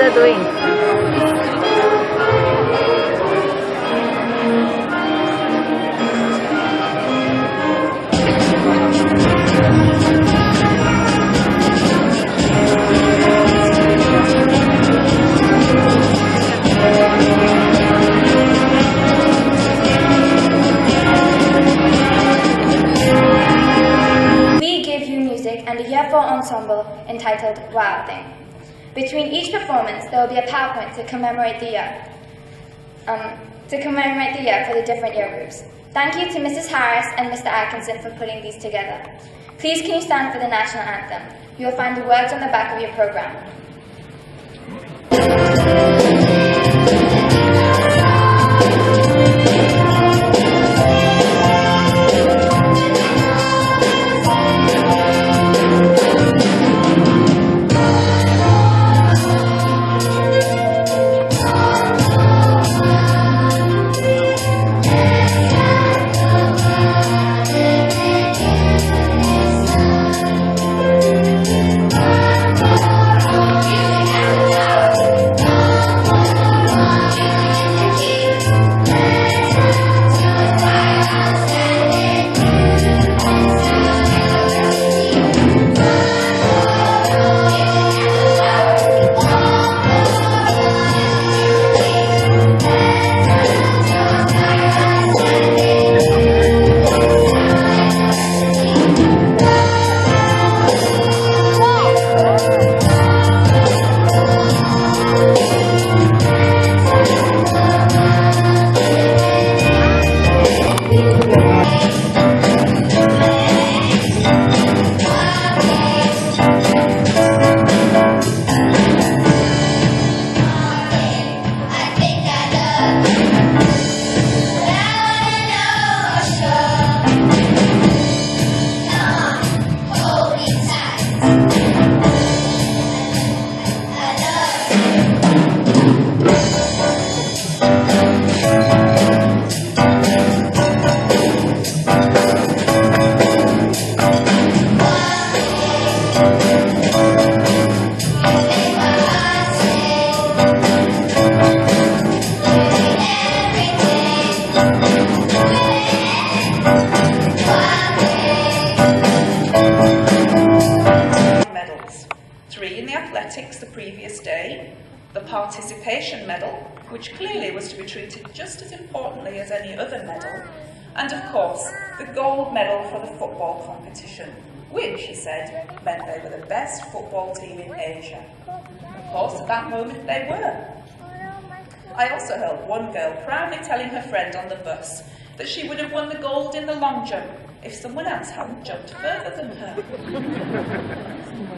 mother doing? And a Year 4 ensemble entitled Wild Thing. Between each performance, there will be a PowerPoint to commemorate the year. For the different year groups. Thank you to Mrs. Harris and Mr. Atkinson for putting these together. Please can you stand for the national anthem? You will find the words on the back of your program. The previous day, the participation medal, which clearly was to be treated just as importantly as any other medal, and of course the gold medal for the football competition, which, he said, meant they were the best football team in Asia. Of course, at that moment they were. I also heard one girl proudly telling her friend on the bus that she would have won the gold in the long jump if someone else hadn't jumped further than her.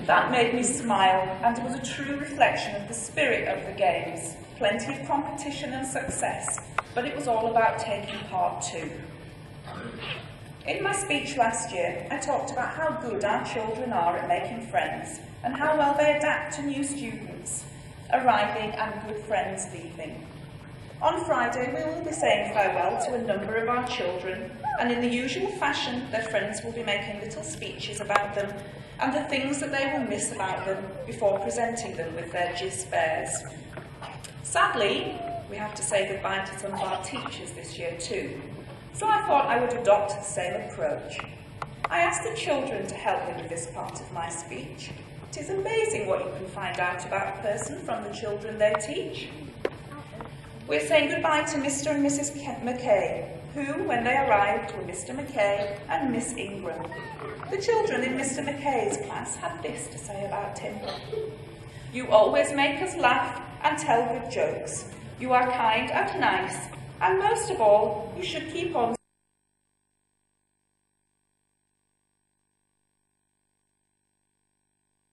That made me smile, and it was a true reflection of the spirit of the Games. Plenty of competition and success, but it was all about taking part too. In my speech last year, I talked about how good our children are at making friends, and how well they adapt to new students arriving and good friends leaving. On Friday, we will be saying farewell to a number of our children, and in the usual fashion, their friends will be making little speeches about them and the things that they will miss about them before presenting them with their GIS bears. Sadly, we have to say goodbye to some of our teachers this year too, so I thought I would adopt the same approach. I asked the children to help me with this part of my speech. It is amazing what you can find out about a person from the children they teach. We're saying goodbye to Mr. and Mrs. McKay, who, when they arrived, were Mr. McKay and Miss Ingram. The children in Mr. McKay's class had this to say about him. You always make us laugh and tell good jokes. You are kind and nice, and most of all, you should keep on